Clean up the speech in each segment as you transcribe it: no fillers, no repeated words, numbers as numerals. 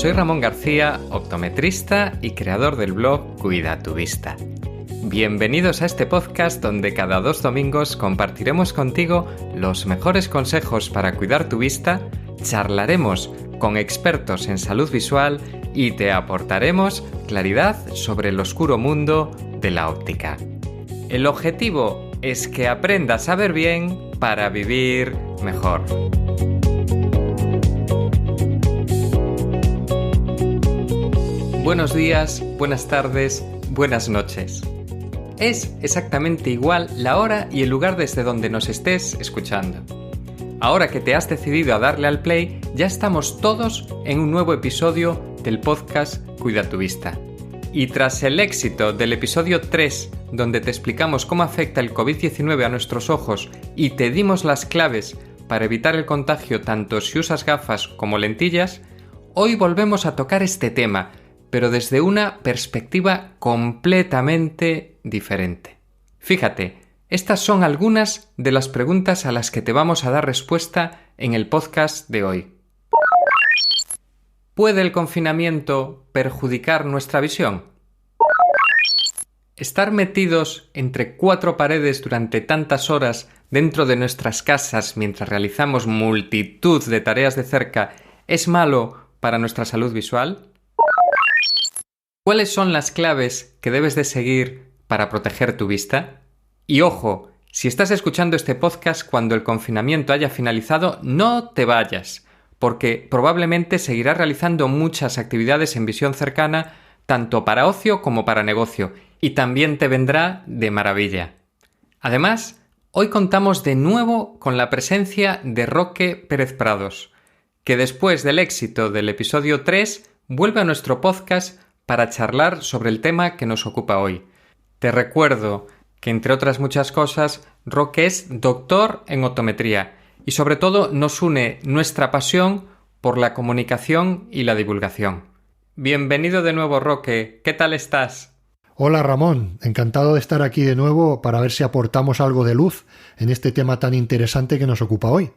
Soy Ramón García, optometrista y creador del blog Cuida tu Vista. Bienvenidos a este podcast donde cada 2 domingos compartiremos contigo los mejores consejos para cuidar tu vista, charlaremos con expertos en salud visual y te aportaremos claridad sobre el oscuro mundo de la óptica. El objetivo es que aprendas a ver bien para vivir mejor. Buenos días, buenas tardes, buenas noches. Es exactamente igual la hora y el lugar desde donde nos estés escuchando. Ahora que te has decidido a darle al play, ya estamos todos en un nuevo episodio del podcast Cuida tu Vista. Y tras el éxito del episodio 3, donde te explicamos cómo afecta el COVID-19 a nuestros ojos y te dimos las claves para evitar el contagio tanto si usas gafas como lentillas, hoy volvemos a tocar este tema, pero desde una perspectiva completamente diferente. Fíjate, estas son algunas de las preguntas a las que te vamos a dar respuesta en el podcast de hoy. ¿Puede el confinamiento perjudicar nuestra visión? ¿Estar metidos entre 4 paredes durante tantas horas dentro de nuestras casas mientras realizamos multitud de tareas de cerca es malo para nuestra salud visual? ¿Cuáles son las claves que debes de seguir para proteger tu vista? Y ojo, si estás escuchando este podcast cuando el confinamiento haya finalizado, no te vayas, porque probablemente seguirás realizando muchas actividades en visión cercana, tanto para ocio como para negocio, y también te vendrá de maravilla. Además, hoy contamos de nuevo con la presencia de Roque Pérez Prados, que después del éxito del episodio 3 vuelve a nuestro podcast para charlar sobre el tema que nos ocupa hoy. Te recuerdo que, entre otras muchas cosas, Roque es doctor en optometría y sobre todo nos une nuestra pasión por la comunicación y la divulgación. Bienvenido de nuevo, Roque. ¿Qué tal estás? Hola Ramón, encantado de estar aquí de nuevo para ver si aportamos algo de luz en este tema tan interesante que nos ocupa hoy.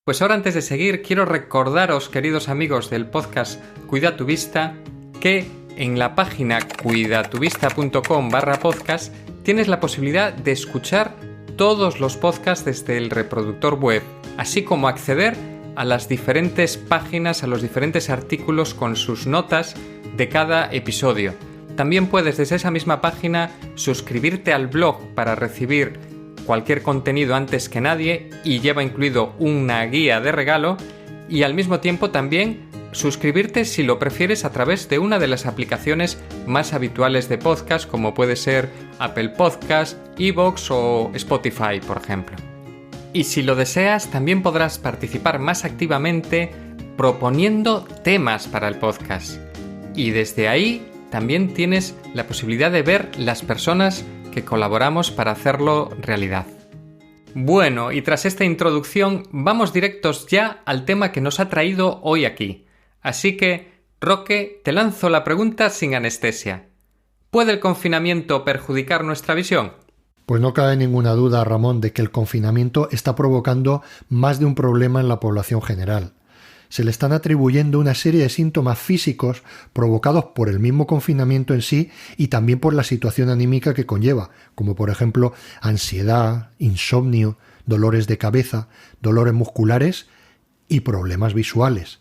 Pues ahora, antes de seguir, quiero recordaros, queridos amigos del podcast Cuida tu Vista, que en la página cuidatuvista.com/podcast tienes la posibilidad de escuchar todos los podcasts desde el reproductor web, así como acceder a las diferentes páginas, a los diferentes artículos con sus notas de cada episodio. También puedes desde esa misma página suscribirte al blog para recibir cualquier contenido antes que nadie y lleva incluido una guía de regalo, y al mismo tiempo también suscribirte si lo prefieres a través de una de las aplicaciones más habituales de podcast, como puede ser Apple Podcast, iVoox o Spotify, por ejemplo. Y si lo deseas, también podrás participar más activamente proponiendo temas para el podcast. Y desde ahí también tienes la posibilidad de ver las personas que colaboramos para hacerlo realidad. Bueno, y tras esta introducción, vamos directos ya al tema que nos ha traído hoy aquí. Así que, Roque, te lanzo la pregunta sin anestesia. ¿Puede el confinamiento perjudicar nuestra visión? Pues no cabe ninguna duda, Ramón, de que el confinamiento está provocando más de un problema en la población general. Se le están atribuyendo una serie de síntomas físicos provocados por el mismo confinamiento en sí y también por la situación anímica que conlleva, como por ejemplo ansiedad, insomnio, dolores de cabeza, dolores musculares y problemas visuales.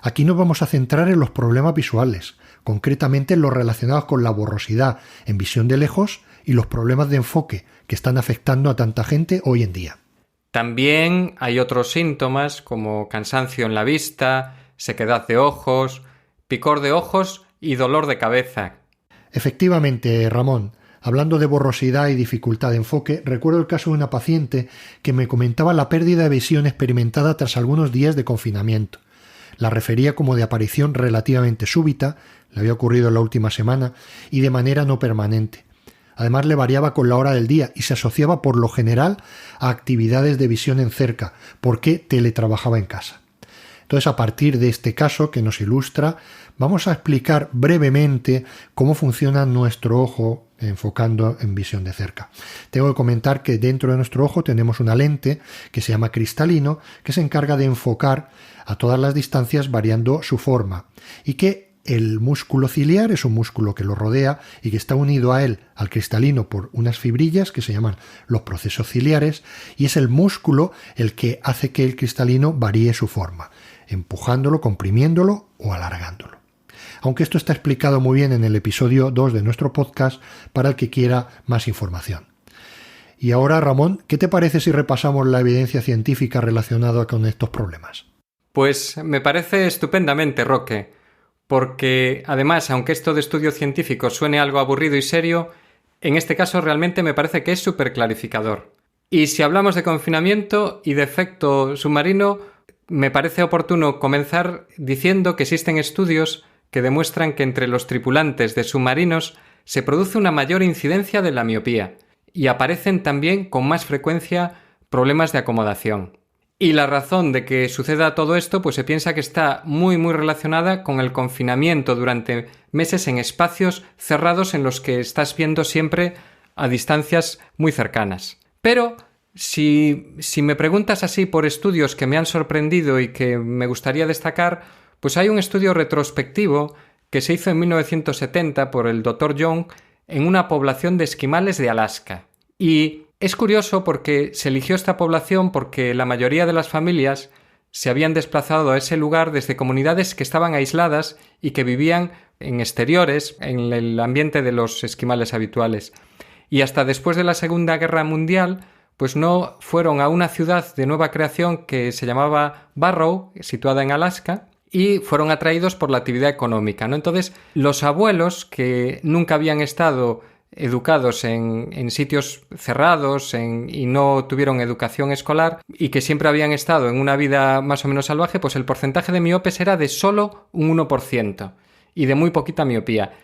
Aquí nos vamos a centrar en los problemas visuales, concretamente en los relacionados con la borrosidad en visión de lejos y los problemas de enfoque que están afectando a tanta gente hoy en día. También hay otros síntomas como cansancio en la vista, sequedad de ojos, picor de ojos y dolor de cabeza. Efectivamente, Ramón, hablando de borrosidad y dificultad de enfoque, recuerdo el caso de una paciente que me comentaba la pérdida de visión experimentada tras algunos días de confinamiento. La refería como de aparición relativamente súbita, le había ocurrido en la última semana, y de manera no permanente. Además le variaba con la hora del día y se asociaba por lo general a actividades de visión en cerca, porque teletrabajaba en casa. Entonces, a partir de este caso que nos ilustra, vamos a explicar brevemente cómo funciona nuestro ojo enfocando en visión de cerca. Tengo que comentar que dentro de nuestro ojo tenemos una lente que se llama cristalino, que se encarga de enfocar a todas las distancias variando su forma, y que el músculo ciliar es un músculo que lo rodea y que está unido a él, al cristalino, por unas fibrillas que se llaman los procesos ciliares, y es el músculo el que hace que el cristalino varíe su forma, empujándolo, comprimiéndolo o alargándolo. Aunque esto está explicado muy bien en el episodio 2 de nuestro podcast para el que quiera más información. Y ahora, Ramón, ¿qué te parece si repasamos la evidencia científica relacionada con estos problemas? Pues me parece estupendamente, Roque, porque además, aunque esto de estudio científico suene algo aburrido y serio, en este caso realmente me parece que es súper clarificador. Y si hablamos de confinamiento y de efecto submarino, me parece oportuno comenzar diciendo que existen estudios que demuestran que entre los tripulantes de submarinos se produce una mayor incidencia de la miopía y aparecen también con más frecuencia problemas de acomodación. Y la razón de que suceda todo esto, pues se piensa que está muy relacionada con el confinamiento durante meses en espacios cerrados en los que estás viendo siempre a distancias muy cercanas. Pero si me preguntas así por estudios que me han sorprendido y que me gustaría destacar, pues hay un estudio retrospectivo que se hizo en 1970 por el Dr. Young en una población de esquimales de Alaska. Y es curioso porque se eligió esta población porque la mayoría de las familias se habían desplazado a ese lugar desde comunidades que estaban aisladas y que vivían en exteriores, en el ambiente de los esquimales habituales. Y hasta después de la Segunda Guerra Mundial, pues no fueron a una ciudad de nueva creación que se llamaba Barrow, situada en Alaska, y fueron atraídos por la actividad económica, ¿no? Entonces, los abuelos que nunca habían estado educados en sitios cerrados y no tuvieron educación escolar y que siempre habían estado en una vida más o menos salvaje, pues el porcentaje de miopes era de solo un 1% y de muy poquita miopía.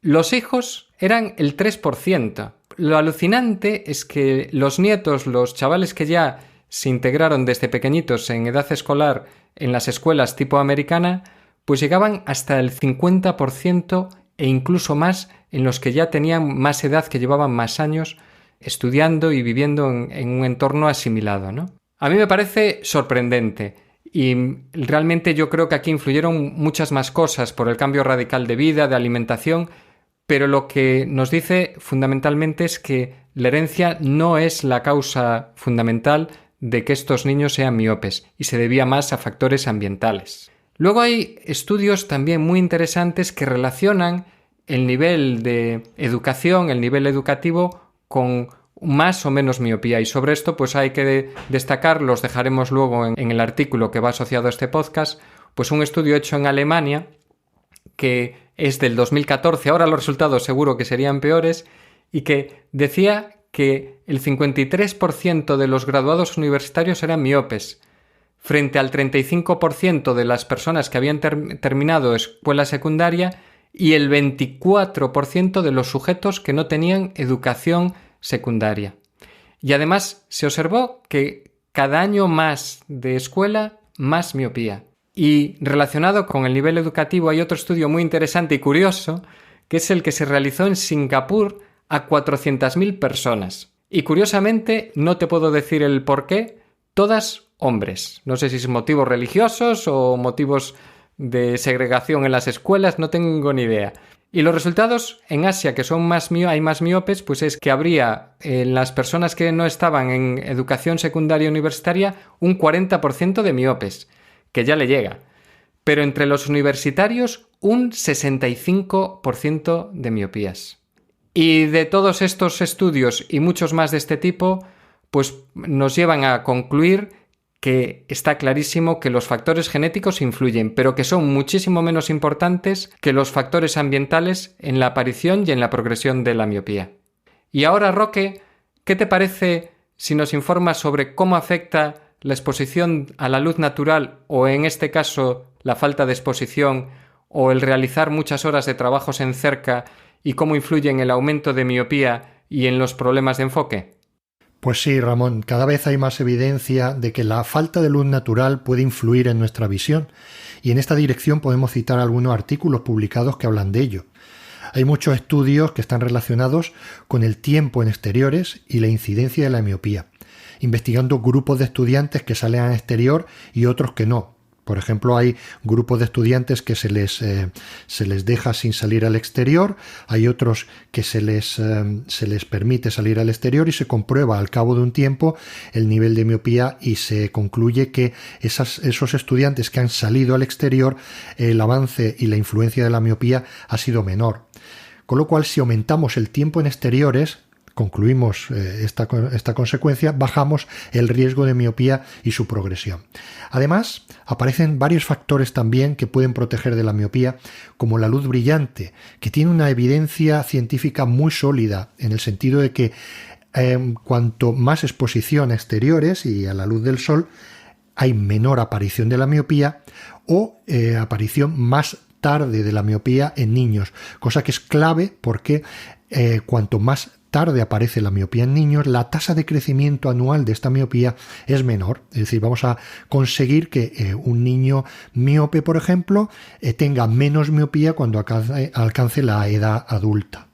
Los hijos eran el 3%. Lo alucinante es que los nietos, los chavales que ya se integraron desde pequeñitos en edad escolar en las escuelas tipo americana, pues llegaban hasta el 50% e incluso más en los que ya tenían más edad, que llevaban más años estudiando y viviendo en un entorno asimilado, ¿no? A mí me parece sorprendente y realmente yo creo que aquí influyeron muchas más cosas por el cambio radical de vida, de alimentación, pero lo que nos dice fundamentalmente es que la herencia no es la causa fundamental de que estos niños sean miopes y se debía más a factores ambientales. Luego hay estudios también muy interesantes que relacionan el nivel de educación, el nivel educativo, con más o menos miopía, y sobre esto pues hay que destacar, los dejaremos luego en el artículo que va asociado a este podcast, pues un estudio hecho en Alemania que es del 2014, ahora los resultados seguro que serían peores, y que decía que el 53% de los graduados universitarios eran miopes, frente al 35% de las personas que habían terminado escuela secundaria y el 24% de los sujetos que no tenían educación secundaria. Y además se observó que cada año más de escuela, más miopía. Y relacionado con el nivel educativo hay otro estudio muy interesante y curioso, que es el que se realizó en Singapur a 400.000 personas. Y curiosamente, no te puedo decir el por qué, todas hombres. No sé si son motivos religiosos o motivos de segregación en las escuelas, no tengo ni idea. Y los resultados en Asia, que son hay más miopes, pues es que habría en las personas que no estaban en educación secundaria universitaria un 40% de miopes, que ya le llega. Pero entre los universitarios un 65% de miopías. Y de todos estos estudios y muchos más de este tipo, pues nos llevan a concluir que está clarísimo que los factores genéticos influyen, pero que son muchísimo menos importantes que los factores ambientales en la aparición y en la progresión de la miopía. Y ahora, Roque, ¿qué te parece si nos informas sobre cómo afecta la exposición a la luz natural, o en este caso la falta de exposición, o el realizar muchas horas de trabajos en cerca, y cómo influye en el aumento de miopía y en los problemas de enfoque? Pues sí, Ramón, cada vez hay más evidencia de que la falta de luz natural puede influir en nuestra visión, y en esta dirección podemos citar algunos artículos publicados que hablan de ello. Hay muchos estudios que están relacionados con el tiempo en exteriores y la incidencia de la miopía, investigando grupos de estudiantes que salen al exterior y otros que no. Por ejemplo, hay grupos de estudiantes que se les deja sin salir al exterior, hay otros que se les permite salir al exterior y se comprueba al cabo de un tiempo el nivel de miopía y se concluye que esos estudiantes que han salido al exterior, el avance y la influencia de la miopía ha sido menor. Con lo cual, si aumentamos el tiempo en exteriores, concluimos esta consecuencia, bajamos el riesgo de miopía y su progresión. Además, aparecen varios factores también que pueden proteger de la miopía, como la luz brillante, que tiene una evidencia científica muy sólida, en el sentido de que cuanto más exposición a exteriores y a la luz del sol, hay menor aparición de la miopía o aparición más tarde de la miopía en niños, cosa que es clave porque cuanto más tarde aparece la miopía en niños, la tasa de crecimiento anual de esta miopía es menor. Es decir, vamos a conseguir que un niño miope, por ejemplo, tenga menos miopía cuando alcance la edad adulta.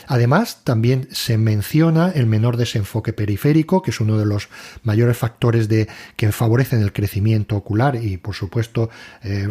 Además, también se menciona el menor desenfoque periférico, que es uno de los mayores factores que favorecen el crecimiento ocular y, por supuesto,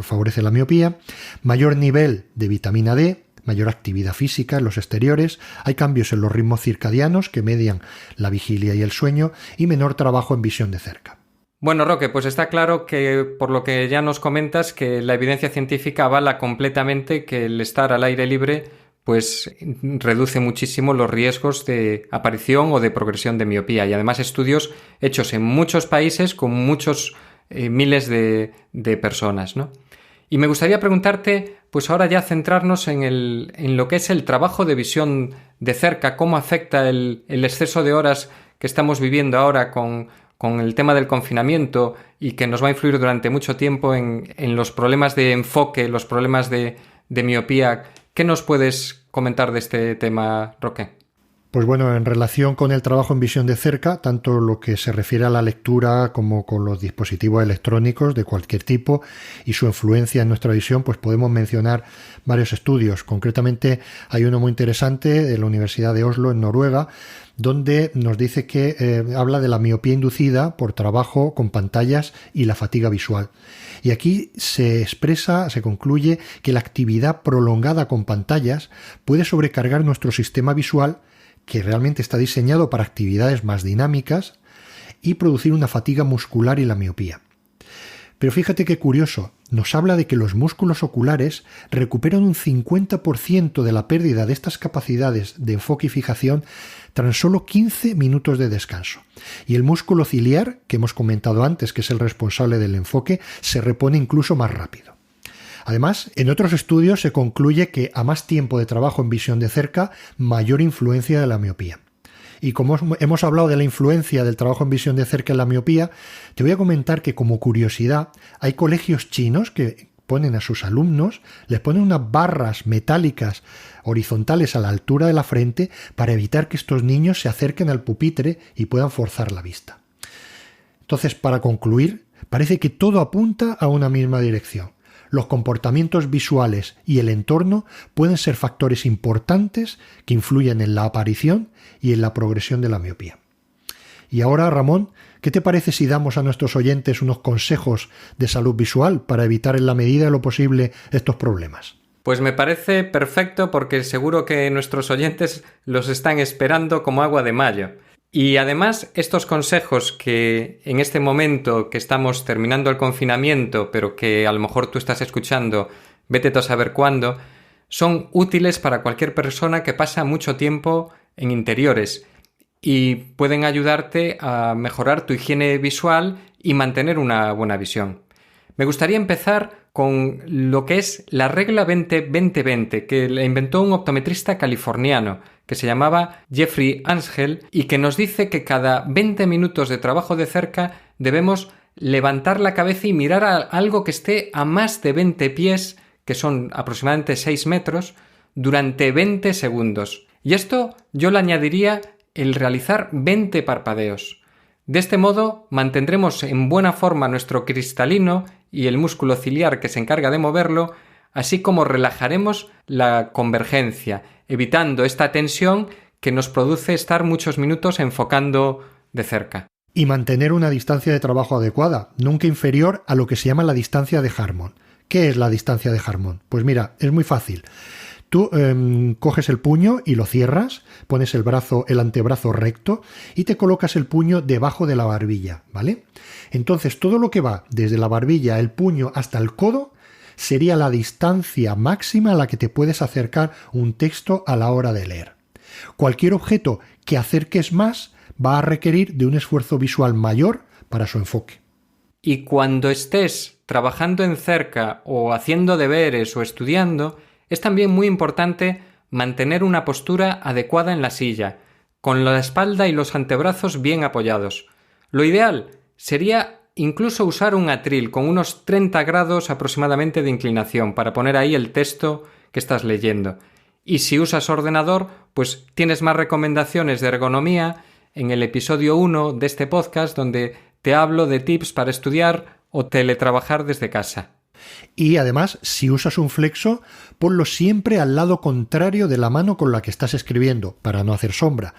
favorece la miopía, mayor nivel de vitamina D, mayor actividad física en los exteriores, hay cambios en los ritmos circadianos que median la vigilia y el sueño y menor trabajo en visión de cerca. Bueno, Roque, pues está claro que por lo que ya nos comentas que la evidencia científica avala completamente que el estar al aire libre pues reduce muchísimo los riesgos de aparición o de progresión de miopía y además estudios hechos en muchos países con muchos miles de personas, ¿no? Y me gustaría preguntarte, pues ahora ya centrarnos en lo que es el trabajo de visión de cerca, cómo afecta el exceso de horas que estamos viviendo ahora con el tema del confinamiento y que nos va a influir durante mucho tiempo en los problemas de enfoque, los problemas de miopía. ¿Qué nos puedes comentar de este tema, Roque? Pues bueno, en relación con el trabajo en visión de cerca, tanto lo que se refiere a la lectura como con los dispositivos electrónicos de cualquier tipo y su influencia en nuestra visión, pues podemos mencionar varios estudios. Concretamente hay uno muy interesante de la Universidad de Oslo, en Noruega, donde nos dice que habla de la miopía inducida por trabajo con pantallas y la fatiga visual. Y aquí se concluye que la actividad prolongada con pantallas puede sobrecargar nuestro sistema visual, que realmente está diseñado para actividades más dinámicas, y producir una fatiga muscular y la miopía. Pero fíjate qué curioso, nos habla de que los músculos oculares recuperan un 50% de la pérdida de estas capacidades de enfoque y fijación tras solo 15 minutos de descanso. Y el músculo ciliar, que hemos comentado antes, que es el responsable del enfoque, se repone incluso más rápido. Además, en otros estudios se concluye que a más tiempo de trabajo en visión de cerca, mayor influencia de la miopía. Y como hemos hablado de la influencia del trabajo en visión de cerca en la miopía, te voy a comentar que, como curiosidad, hay colegios chinos que ponen a sus alumnos, les ponen unas barras metálicas horizontales a la altura de la frente para evitar que estos niños se acerquen al pupitre y puedan forzar la vista. Entonces, para concluir, parece que todo apunta a una misma dirección. Los comportamientos visuales y el entorno pueden ser factores importantes que influyen en la aparición y en la progresión de la miopía. Y ahora, Ramón, ¿qué te parece si damos a nuestros oyentes unos consejos de salud visual para evitar en la medida de lo posible estos problemas? Pues me parece perfecto porque seguro que nuestros oyentes los están esperando como agua de mayo. Y además, estos consejos que en este momento que estamos terminando el confinamiento, pero que a lo mejor tú estás escuchando, vete tú a saber cuándo, son útiles para cualquier persona que pasa mucho tiempo en interiores y pueden ayudarte a mejorar tu higiene visual y mantener una buena visión. Me gustaría empezar con lo que es la regla 20-20-20, que la inventó un optometrista californiano que se llamaba Jeffrey Ansel y que nos dice que cada 20 minutos de trabajo de cerca debemos levantar la cabeza y mirar a algo que esté a más de 20 pies, que son aproximadamente 6 metros, durante 20 segundos. Y esto yo le añadiría el realizar 20 parpadeos. De este modo mantendremos en buena forma nuestro cristalino y el músculo ciliar que se encarga de moverlo, así como relajaremos la convergencia, evitando esta tensión que nos produce estar muchos minutos enfocando de cerca. Y mantener una distancia de trabajo adecuada, nunca inferior a lo que se llama la distancia de Harmon. ¿Qué es la distancia de Harmon? Pues mira, es muy fácil. Tú coges el puño y lo cierras, pones el antebrazo recto y te colocas el puño debajo de la barbilla, ¿vale? Entonces todo lo que va desde la barbilla, el puño hasta el codo sería la distancia máxima a la que te puedes acercar un texto a la hora de leer. Cualquier objeto que acerques más va a requerir de un esfuerzo visual mayor para su enfoque. Y cuando estés trabajando en cerca o haciendo deberes o estudiando, es también muy importante mantener una postura adecuada en la silla, con la espalda y los antebrazos bien apoyados. Lo ideal sería incluso usar un atril con unos 30 grados aproximadamente de inclinación para poner ahí el texto que estás leyendo. Y si usas ordenador, pues tienes más recomendaciones de ergonomía en el episodio 1 de este podcast, donde te hablo de tips para estudiar o teletrabajar desde casa. Y además, si usas un flexo, ponlo siempre al lado contrario de la mano con la que estás escribiendo, para no hacer sombra.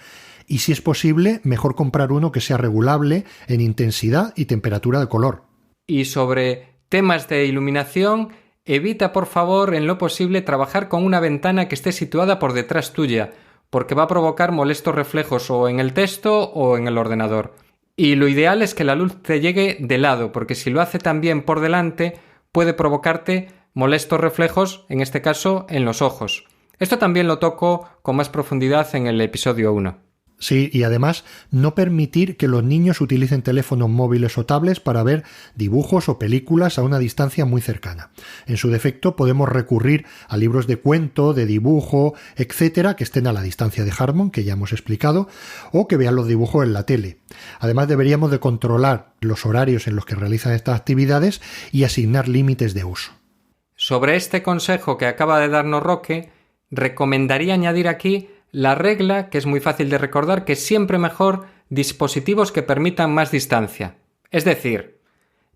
Y si es posible, mejor comprar uno que sea regulable en intensidad y temperatura de color. Y sobre temas de iluminación, evita por favor en lo posible trabajar con una ventana que esté situada por detrás tuya, porque va a provocar molestos reflejos o en el texto o en el ordenador. Y lo ideal es que la luz te llegue de lado, porque si lo hace también por delante, puede provocarte molestos reflejos, en este caso en los ojos. Esto también lo toco con más profundidad en el episodio 1. Sí, y además no permitir que los niños utilicen teléfonos móviles o tablets para ver dibujos o películas a una distancia muy cercana. En su defecto podemos recurrir a libros de cuento, de dibujo, etcétera, que estén a la distancia de Harmon, que ya hemos explicado, o que vean los dibujos en la tele. Además deberíamos de controlar los horarios en los que realizan estas actividades y asignar límites de uso. Sobre este consejo que acaba de darnos Roque, recomendaría añadir aquí la regla, que es muy fácil de recordar, que es siempre mejor dispositivos que permitan más distancia. Es decir,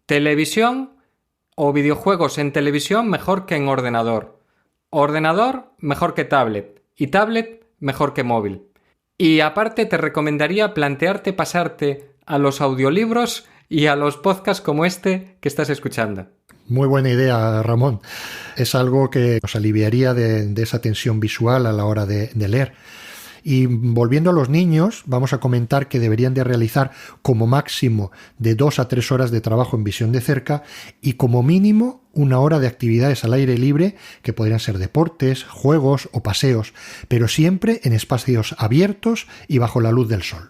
televisión o videojuegos en televisión mejor que en ordenador. Ordenador mejor que tablet. Y tablet mejor que móvil. Y aparte te recomendaría plantearte pasarte a los audiolibros y a los podcasts como este que estás escuchando. Muy buena idea, Ramón. Es algo que nos aliviaría de esa tensión visual a la hora de leer. Y volviendo a los niños, vamos a comentar que deberían de realizar como máximo de 2 a 3 horas de trabajo en visión de cerca y como mínimo 1 hora de actividades al aire libre, que podrían ser deportes, juegos o paseos, pero siempre en espacios abiertos y bajo la luz del sol.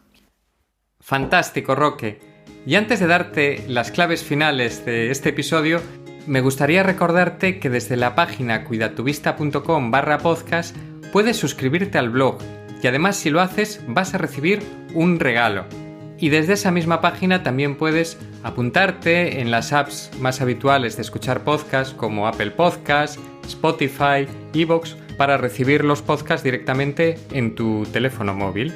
Fantástico, Roque. Y antes de darte las claves finales de este episodio, me gustaría recordarte que desde la página cuidatuvista.com/podcast puedes suscribirte al blog y además si lo haces vas a recibir un regalo. Y desde esa misma página también puedes apuntarte en las apps más habituales de escuchar podcasts como Apple Podcasts, Spotify, iVoox para recibir los podcasts directamente en tu teléfono móvil.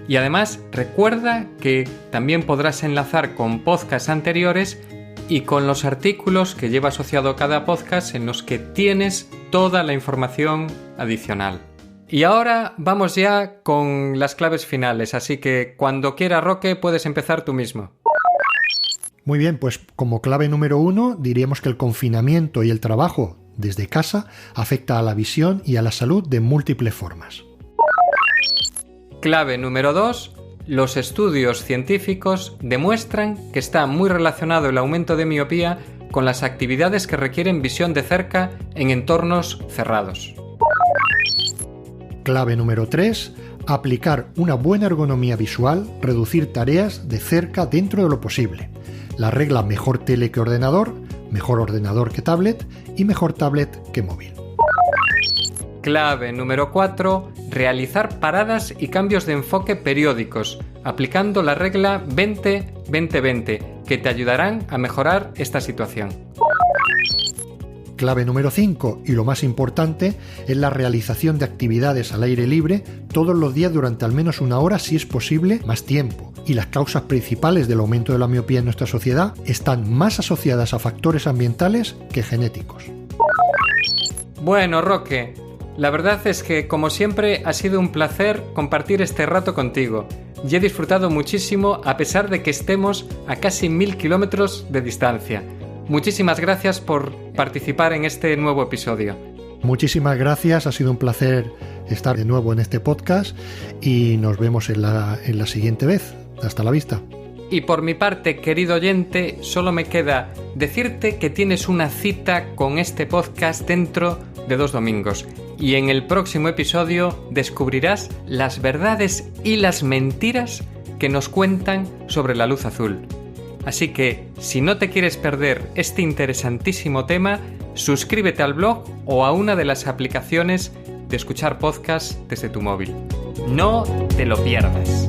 Y además recuerda que también podrás enlazar con podcasts anteriores y con los artículos que lleva asociado cada podcast en los que tienes toda la información adicional. Y ahora vamos ya con las claves finales, así que cuando quieras, Roque, puedes empezar tú mismo. Muy bien, pues como clave número 1 diríamos que el confinamiento y el trabajo desde casa afecta a la visión y a la salud de múltiples formas. Clave número 2. Los estudios científicos demuestran que está muy relacionado el aumento de miopía con las actividades que requieren visión de cerca en entornos cerrados. Clave número 3. Aplicar una buena ergonomía visual, reducir tareas de cerca dentro de lo posible. La regla mejor tele que ordenador, mejor ordenador que tablet y mejor tablet que móvil. Clave número 4. Realizar paradas y cambios de enfoque periódicos, aplicando la regla 20-20-20, que te ayudarán a mejorar esta situación. Clave número 5, y lo más importante, es la realización de actividades al aire libre todos los días durante al menos una hora, si es posible, más tiempo. Y las causas principales del aumento de la miopía en nuestra sociedad están más asociadas a factores ambientales que genéticos. Bueno, Roque, la verdad es que, como siempre, ha sido un placer compartir este rato contigo. Y he disfrutado muchísimo a pesar de que estemos a casi 1000 kilómetros de distancia. Muchísimas gracias por participar en este nuevo episodio. Muchísimas gracias, ha sido un placer estar de nuevo en este podcast y nos vemos en la siguiente vez. Hasta la vista. Y por mi parte, querido oyente, solo me queda decirte que tienes una cita con este podcast dentro de 2 domingos. Y en el próximo episodio descubrirás las verdades y las mentiras que nos cuentan sobre la luz azul. Así que, si no te quieres perder este interesantísimo tema, suscríbete al blog o a una de las aplicaciones de escuchar podcasts desde tu móvil. No te lo pierdas.